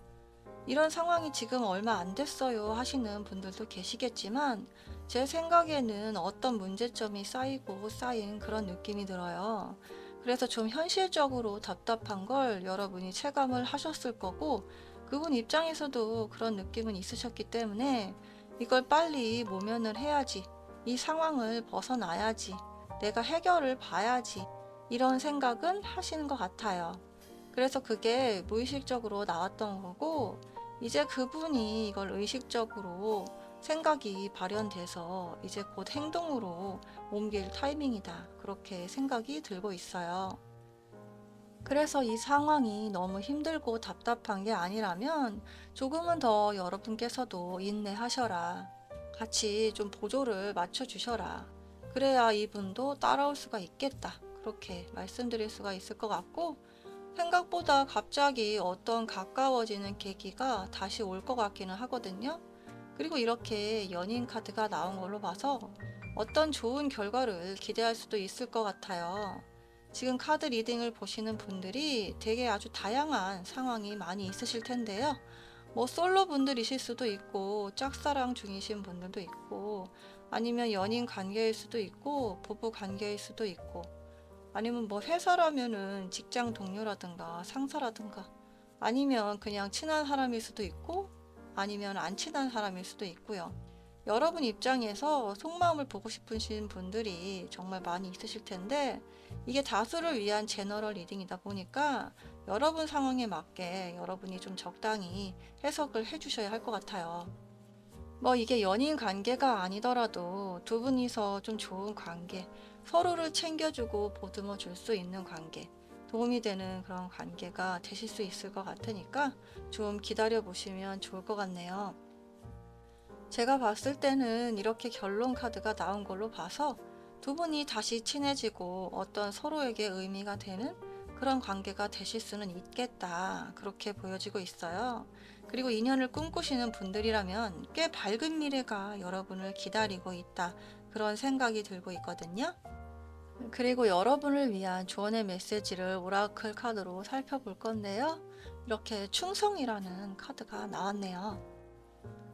Speaker 1: 이런 상황이 지금 얼마 안 됐어요 하시는 분들도 계시겠지만, 제 생각에는 어떤 문제점이 쌓이고 쌓인 그런 느낌이 들어요. 그래서 좀 현실적으로 답답한 걸 여러분이 체감을 하셨을 거고, 그분 입장에서도 그런 느낌은 있으셨기 때문에 이걸 빨리 모면을 해야지, 이 상황을 벗어나야지, 내가 해결을 봐야지, 이런 생각은 하시는 것 같아요. 그래서 그게 무의식적으로 나왔던 거고, 이제 그분이 이걸 의식적으로 생각이 발현돼서 이제 곧 행동으로 옮길 타이밍이다. 그렇게 생각이 들고 있어요. 그래서 이 상황이 너무 힘들고 답답한 게 아니라면 조금은 더 여러분께서도 인내하셔라. 같이 좀 보조를 맞춰주셔라. 그래야 이분도 따라올 수가 있겠다. 그렇게 말씀드릴 수가 있을 것 같고, 생각보다 갑자기 어떤 가까워지는 계기가 다시 올 것 같기는 하거든요. 그리고 이렇게 연인 카드가 나온 걸로 봐서 어떤 좋은 결과를 기대할 수도 있을 것 같아요. 지금 카드 리딩을 보시는 분들이 되게 아주 다양한 상황이 많이 있으실 텐데요. 뭐 솔로 분들이실 수도 있고, 짝사랑 중이신 분들도 있고, 아니면 연인 관계일 수도 있고, 부부 관계일 수도 있고, 아니면 뭐 회사라면은 직장 동료라든가 상사라든가, 아니면 그냥 친한 사람일 수도 있고, 아니면 안 친한 사람일 수도 있고요. 여러분 입장에서 속마음을 보고 싶으신 분들이 정말 많이 있으실 텐데, 이게 다수를 위한 제너럴 리딩이다 보니까 여러분 상황에 맞게 여러분이 좀 적당히 해석을 해주셔야 할 것 같아요. 뭐 이게 연인 관계가 아니더라도 두 분이서 좀 좋은 관계, 서로를 챙겨주고 보듬어 줄 수 있는 관계, 도움이 되는 그런 관계가 되실 수 있을 것 같으니까 좀 기다려 보시면 좋을 것 같네요. 제가 봤을 때는 이렇게 결론 카드가 나온 걸로 봐서 두 분이 다시 친해지고 어떤 서로에게 의미가 되는 그런 관계가 되실 수는 있겠다. 그렇게 보여지고 있어요. 그리고 인연을 꿈꾸시는 분들이라면 꽤 밝은 미래가 여러분을 기다리고 있다. 그런 생각이 들고 있거든요. 그리고 여러분을 위한 조언의 메시지를 오라클 카드로 살펴볼 건데요. 이렇게 충성이라는 카드가 나왔네요.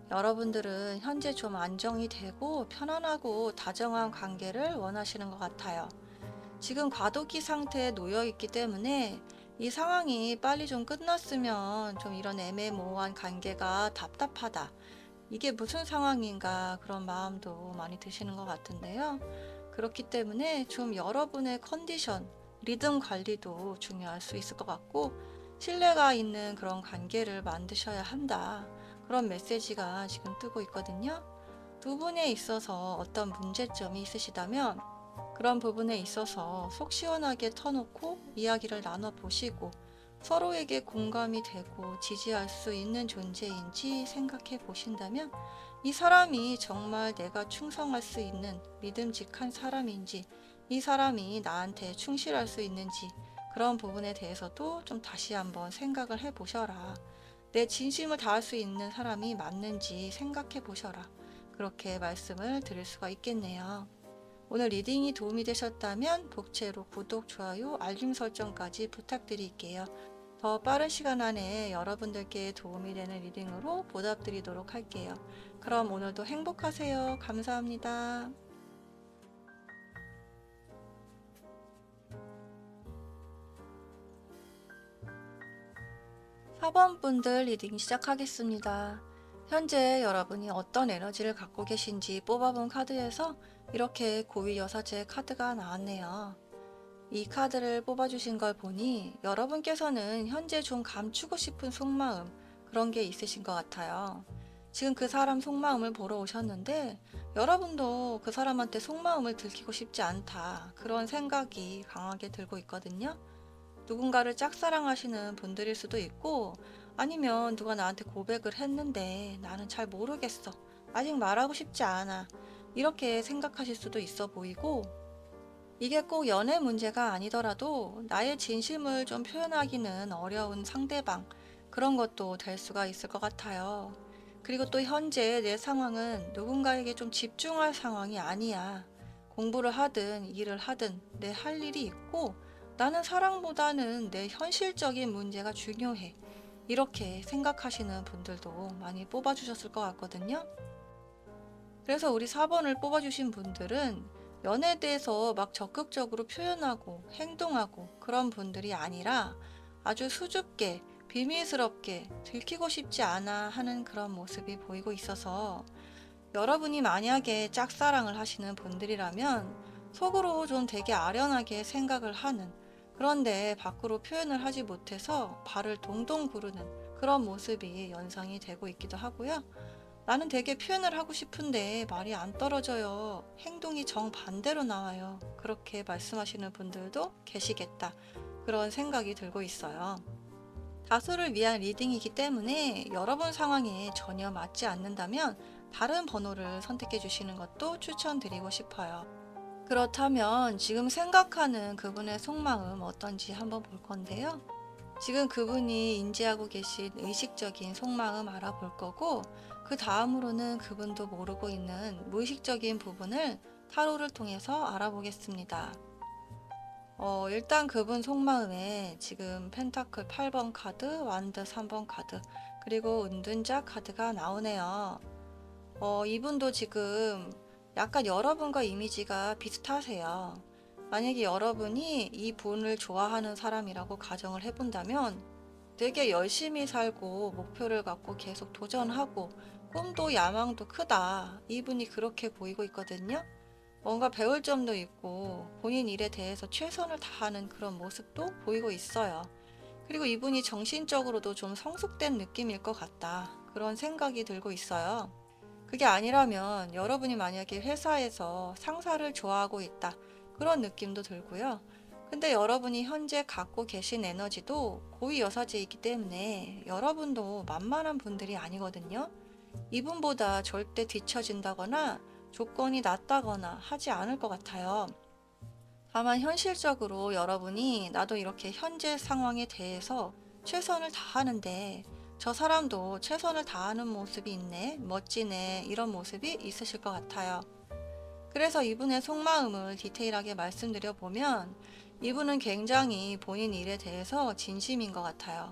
Speaker 1: 여러분들은 현재 좀 안정이 되고 편안하고 다정한 관계를 원하시는 것 같아요. 지금 과도기 상태에 놓여 있기 때문에 이 상황이 빨리 좀 끝났으면 좀 이런 애매모호한 관계가 답답하다. 이게 무슨 상황인가 그런 마음도 많이 드시는 것 같은데요. 그렇기 때문에 좀 여러분의 컨디션, 리듬 관리도 중요할 수 있을 것 같고, 신뢰가 있는 그런 관계를 만드셔야 한다. 그런 메시지가 지금 뜨고 있거든요. 두 분에 있어서 어떤 문제점이 있으시다면 그런 부분에 있어서 속 시원하게 터놓고 이야기를 나눠보시고 서로에게 공감이 되고 지지할 수 있는 존재인지 생각해 보신다면 이 사람이 정말 내가 충성할 수 있는 믿음직한 사람인지 이 사람이 나한테 충실할 수 있는지 그런 부분에 대해서도 좀 다시 한번 생각을 해 보셔라. 내 진심을 다할 수 있는 사람이 맞는지 생각해 보셔라. 그렇게 말씀을 드릴 수가 있겠네요. 오늘 리딩이 도움이 되셨다면 복채로 구독, 좋아요, 알림 설정까지 부탁드릴게요. 더 빠른 시간 안에 여러분들께 도움이 되는 리딩으로 보답드리도록 할게요. 그럼 오늘도 행복하세요. 감사합니다. 4번 분들 리딩 시작하겠습니다. 현재 여러분이 어떤 에너지를 갖고 계신지 뽑아본 카드에서 이렇게 고위 여사제 카드가 나왔네요. 이 카드를 뽑아주신 걸 보니 여러분께서는 현재 좀 감추고 싶은 속마음 그런 게 있으신 것 같아요. 지금 그 사람 속마음을 보러 오셨는데 여러분도 그 사람한테 속마음을 들키고 싶지 않다. 그런 생각이 강하게 들고 있거든요. 누군가를 짝사랑하시는 분들일 수도 있고 아니면 누가 나한테 고백을 했는데 나는 잘 모르겠어. 아직 말하고 싶지 않아. 이렇게 생각하실 수도 있어 보이고 이게 꼭 연애 문제가 아니더라도 나의 진심을 좀 표현하기는 어려운 상대방 그런 것도 될 수가 있을 것 같아요. 그리고 또 현재 내 상황은 누군가에게 좀 집중할 상황이 아니야. 공부를 하든 일을 하든 내 할 일이 있고 나는 사랑보다는 내 현실적인 문제가 중요해. 이렇게 생각하시는 분들도 많이 뽑아주셨을 것 같거든요. 그래서 우리 4번을 뽑아주신 분들은 연애에 대해서 막 적극적으로 표현하고 행동하고 그런 분들이 아니라 아주 수줍게 비밀스럽게 들키고 싶지 않아 하는 그런 모습이 보이고 있어서 여러분이 만약에 짝사랑을 하시는 분들이라면 속으로 좀 되게 아련하게 생각을 하는 그런데 밖으로 표현을 하지 못해서 발을 동동 구르는 그런 모습이 연상이 되고 있기도 하고요. 나는 되게 표현을 하고 싶은데 말이 안 떨어져요. 행동이 정반대로 나와요. 그렇게 말씀하시는 분들도 계시겠다. 그런 생각이 들고 있어요. 다수를 위한 리딩이기 때문에 여러분 상황에 전혀 맞지 않는다면 다른 번호를 선택해 주시는 것도 추천드리고 싶어요. 그렇다면 지금 생각하는 그분의 속마음 어떤지 한번 볼 건데요. 지금 그분이 인지하고 계신 의식적인 속마음 알아볼 거고, 그 다음으로는 그분도 모르고 있는 무의식적인 부분을 타로를 통해서 알아보겠습니다. 일단 그분 속마음에 지금 펜타클 8번 카드, 완드 3번 카드, 그리고 은둔자 카드가 나오네요. 이분도 지금 약간 여러분과 이미지가 비슷하세요. 만약에 여러분이 이 분을 좋아하는 사람이라고 가정을 해본다면 되게 열심히 살고 목표를 갖고 계속 도전하고 꿈도 야망도 크다. 이분이 그렇게 보이고 있거든요. 뭔가 배울 점도 있고 본인 일에 대해서 최선을 다하는 그런 모습도 보이고 있어요. 그리고 이분이 정신적으로도 좀 성숙된 느낌일 것 같다. 그런 생각이 들고 있어요. 그게 아니라면 여러분이 만약에 회사에서 상사를 좋아하고 있다. 그런 느낌도 들고요. 근데 여러분이 현재 갖고 계신 에너지도 고위 여사제이기 때문에 여러분도 만만한 분들이 아니거든요. 이분보다 절대 뒤처진다거나 조건이 낮다거나 하지 않을 것 같아요. 다만 현실적으로 여러분이 나도 이렇게 현재 상황에 대해서 최선을 다하는데 저 사람도 최선을 다하는 모습이 있네, 멋지네, 이런 모습이 있으실 것 같아요. 그래서 이분의 속마음을 디테일하게 말씀드려 보면 이분은 굉장히 본인 일에 대해서 진심인 것 같아요.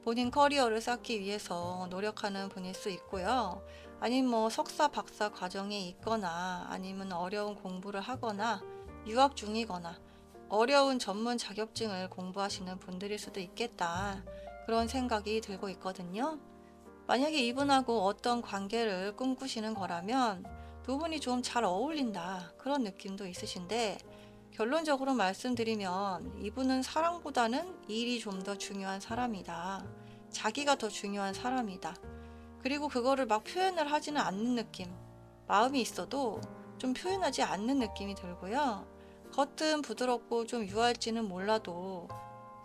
Speaker 1: 본인 커리어를 쌓기 위해서 노력하는 분일 수 있고요. 아니면 뭐 석사, 박사 과정에 있거나 아니면 어려운 공부를 하거나 유학 중이거나 어려운 전문 자격증을 공부하시는 분들일 수도 있겠다. 그런 생각이 들고 있거든요. 만약에 이분하고 어떤 관계를 꿈꾸시는 거라면 두 분이 좀 잘 어울린다. 그런 느낌도 있으신데 결론적으로 말씀드리면 이분은 사랑보다는 일이 좀 더 중요한 사람이다. 자기가 더 중요한 사람이다. 그리고 그거를 막 표현을 하지는 않는 느낌. 마음이 있어도 좀 표현하지 않는 느낌이 들고요. 겉은 부드럽고 좀 유할지는 몰라도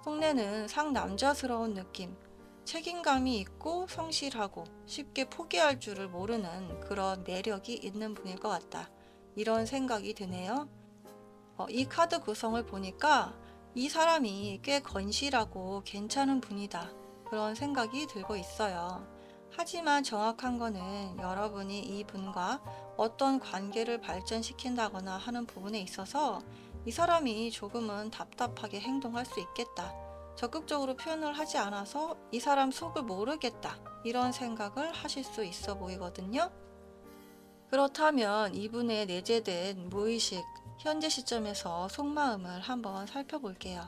Speaker 1: 속내는 상남자스러운 느낌. 책임감이 있고 성실하고 쉽게 포기할 줄을 모르는 그런 매력이 있는 분일 것 같다. 이런 생각이 드네요. 이 카드 구성을 보니까 이 사람이 꽤 건실하고 괜찮은 분이다. 그런 생각이 들고 있어요. 하지만 정확한 거는 여러분이 이 분과 어떤 관계를 발전시킨다거나 하는 부분에 있어서 이 사람이 조금은 답답하게 행동할 수 있겠다. 적극적으로 표현을 하지 않아서 이 사람 속을 모르겠다. 이런 생각을 하실 수 있어 보이거든요. 그렇다면 이분의 내재된 무의식, 현재 시점에서 속마음을 한번 살펴볼게요.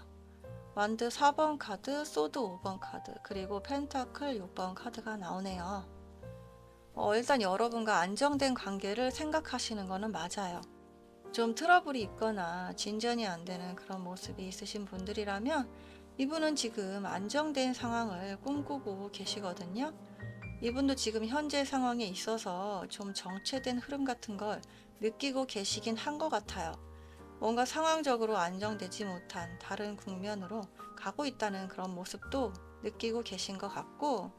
Speaker 1: 완드 4번 카드, 소드 5번 카드, 그리고 펜타클 6번 카드가 나오네요. 일단 여러분과 안정된 관계를 생각하시는 거는 맞아요. 좀 트러블이 있거나 진전이 안 되는 그런 모습이 있으신 분들이라면 이분은 지금 안정된 상황을 꿈꾸고 계시거든요. 이분도 지금 현재 상황에 있어서 좀 정체된 흐름 같은 걸 느끼고 계시긴 한 것 같아요. 뭔가 상황적으로 안정되지 못한 다른 국면으로 가고 있다는 그런 모습도 느끼고 계신 것 같고,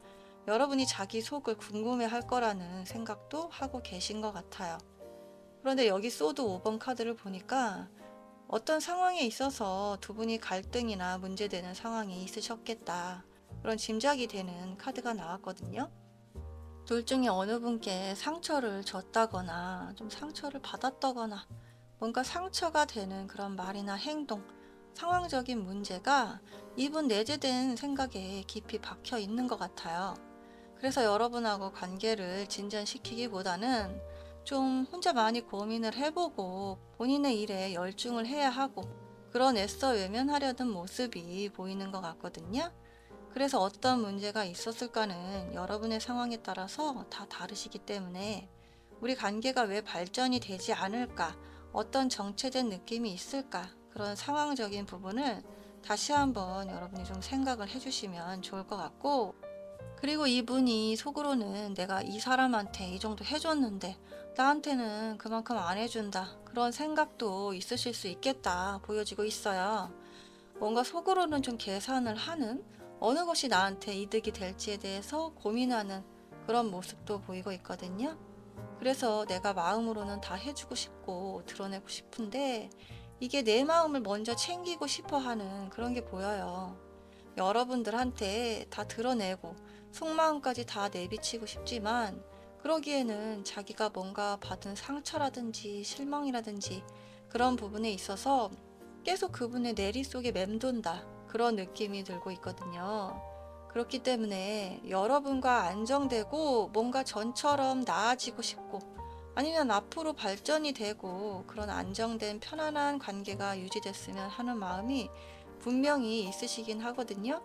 Speaker 1: 여러분이 자기 속을 궁금해 할 거라는 생각도 하고 계신 것 같아요. 그런데 여기 소드 5번 카드를 보니까 어떤 상황에 있어서 두 분이 갈등이나 문제되는 상황이 있으셨겠다. 그런 짐작이 되는 카드가 나왔거든요. 둘 중에 어느 분께 상처를 줬다거나 좀 상처를 받았다거나 뭔가 상처가 되는 그런 말이나 행동, 상황적인 문제가 이분 내재된 생각에 깊이 박혀 있는 것 같아요. 그래서 여러분하고 관계를 진전시키기보다는 좀 혼자 많이 고민을 해보고 본인의 일에 열중을 해야 하고 그런 애써 외면하려는 모습이 보이는 것 같거든요. 그래서 어떤 문제가 있었을까는 여러분의 상황에 따라서 다 다르시기 때문에 우리 관계가 왜 발전이 되지 않을까, 어떤 정체된 느낌이 있을까, 그런 상황적인 부분을 다시 한번 여러분이 좀 생각을 해주시면 좋을 것 같고, 그리고 이분이 속으로는 내가 이 사람한테 이 정도 해줬는데 나한테는 그만큼 안 해준다. 그런 생각도 있으실 수 있겠다 보여지고 있어요. 뭔가 속으로는 좀 계산을 하는 어느 것이 나한테 이득이 될지에 대해서 고민하는 그런 모습도 보이고 있거든요. 그래서 내가 마음으로는 다 해주고 싶고 드러내고 싶은데 이게 내 마음을 먼저 챙기고 싶어 하는 그런 게 보여요. 여러분들한테 다 드러내고 속마음까지 다 내비치고 싶지만 그러기에는 자기가 뭔가 받은 상처라든지 실망이라든지 그런 부분에 있어서 계속 그분의 내리 속에 맴돈다. 그런 느낌이 들고 있거든요. 그렇기 때문에 여러분과 안정되고 뭔가 전처럼 나아지고 싶고 아니면 앞으로 발전이 되고 그런 안정된 편안한 관계가 유지됐으면 하는 마음이 분명히 있으시긴 하거든요.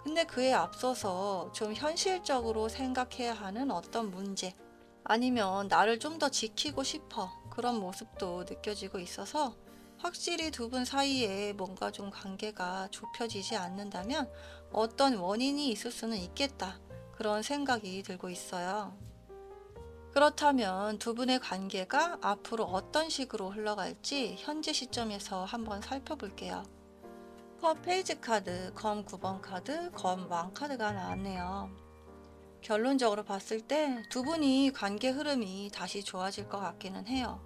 Speaker 1: 근데 그에 앞서서 좀 현실적으로 생각해야 하는 어떤 문제 아니면 나를 좀 더 지키고 싶어 그런 모습도 느껴지고 있어서 확실히 두 분 사이에 뭔가 좀 관계가 좁혀지지 않는다면 어떤 원인이 있을 수는 있겠다. 그런 생각이 들고 있어요. 그렇다면 두 분의 관계가 앞으로 어떤 식으로 흘러갈지 현재 시점에서 한번 살펴볼게요. 컵 페이지 카드, 검 9번 카드, 검 왕 카드가 나왔네요. 결론적으로 봤을 때 두 분이 관계 흐름이 다시 좋아질 것 같기는 해요.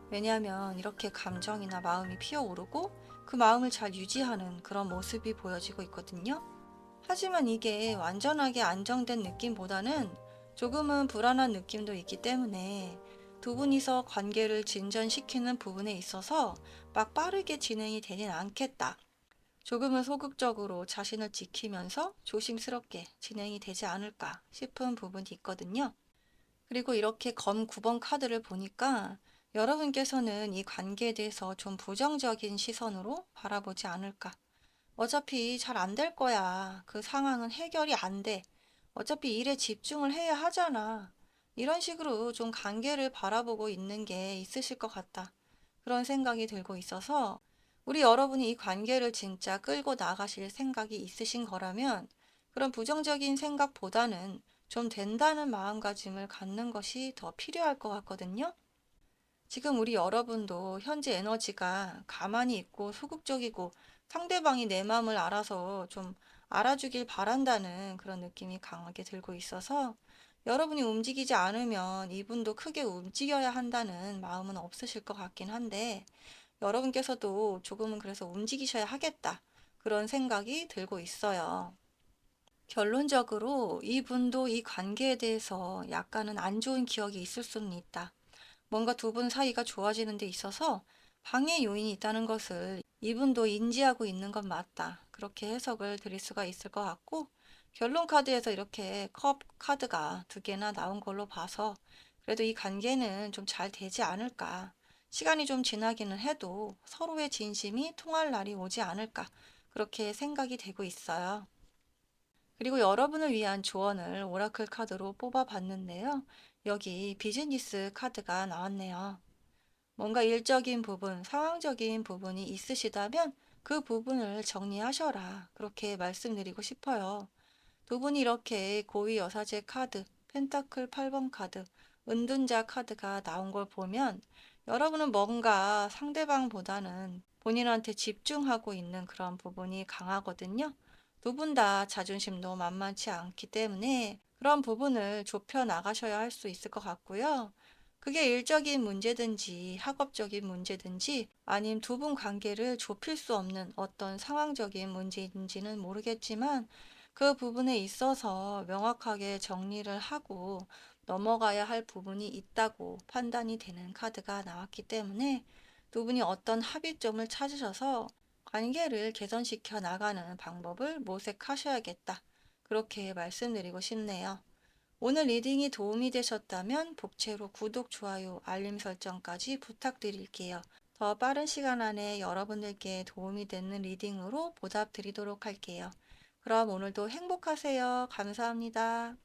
Speaker 1: 왜냐하면 이렇게 감정이나 마음이 피어오르고 그 마음을 잘 유지하는 그런 모습이 보여지고 있거든요. 하지만 이게 완전하게 안정된 느낌보다는 조금은 불안한 느낌도 있기 때문에 두 분이서 관계를 진전시키는 부분에 있어서 막 빠르게 진행이 되진 않겠다. 조금은 소극적으로 자신을 지키면서 조심스럽게 진행이 되지 않을까 싶은 부분이 있거든요. 그리고 이렇게 검 9번 카드를 보니까 여러분께서는 이 관계에 대해서 좀 부정적인 시선으로 바라보지 않을까. 어차피 잘 안 될 거야. 그 상황은 해결이 안 돼. 어차피 일에 집중을 해야 하잖아. 이런 식으로 좀 관계를 바라보고 있는 게 있으실 것 같다. 그런 생각이 들고 있어서 우리 여러분이 이 관계를 진짜 끌고 나가실 생각이 있으신 거라면 그런 부정적인 생각보다는 좀 된다는 마음가짐을 갖는 것이 더 필요할 것 같거든요. 지금 우리 여러분도 현재 에너지가 가만히 있고 소극적이고 상대방이 내 마음을 알아서 좀 알아주길 바란다는 그런 느낌이 강하게 들고 있어서 여러분이 움직이지 않으면 이분도 크게 움직여야 한다는 마음은 없으실 것 같긴 한데 여러분께서도 조금은 그래서 움직이셔야 하겠다. 그런 생각이 들고 있어요. 결론적으로 이분도 이 관계에 대해서 약간은 안 좋은 기억이 있을 수는 있다. 뭔가 두 분 사이가 좋아지는 데 있어서 방해 요인이 있다는 것을 이분도 인지하고 있는 건 맞다. 그렇게 해석을 드릴 수가 있을 것 같고, 결론 카드에서 이렇게 컵 카드가 두 개나 나온 걸로 봐서 그래도 이 관계는 좀 잘 되지 않을까. 시간이 좀 지나기는 해도 서로의 진심이 통할 날이 오지 않을까. 그렇게 생각이 되고 있어요. 그리고 여러분을 위한 조언을 오라클 카드로 뽑아봤는데요. 여기 비즈니스 카드가 나왔네요. 뭔가 일적인 부분, 상황적인 부분이 있으시다면 그 부분을 정리하셔라. 그렇게 말씀드리고 싶어요. 두 분이 이렇게 고위 여사제 카드, 펜타클 8번 카드, 은둔자 카드가 나온 걸 보면 여러분은 뭔가 상대방보다는 본인한테 집중하고 있는 그런 부분이 강하거든요. 두 분 다 자존심도 만만치 않기 때문에 그런 부분을 좁혀 나가셔야 할 수 있을 것 같고요. 그게 일적인 문제든지 학업적인 문제든지 아님 두 분 관계를 좁힐 수 없는 어떤 상황적인 문제인지는 모르겠지만 그 부분에 있어서 명확하게 정리를 하고 넘어가야 할 부분이 있다고 판단이 되는 카드가 나왔기 때문에 두 분이 어떤 합의점을 찾으셔서 관계를 개선시켜 나가는 방법을 모색하셔야겠다. 그렇게 말씀드리고 싶네요. 오늘 리딩이 도움이 되셨다면 복채로 구독, 좋아요, 알림 설정까지 부탁드릴게요. 더 빠른 시간 안에 여러분들께 도움이 되는 리딩으로 보답드리도록 할게요. 그럼 오늘도 행복하세요. 감사합니다.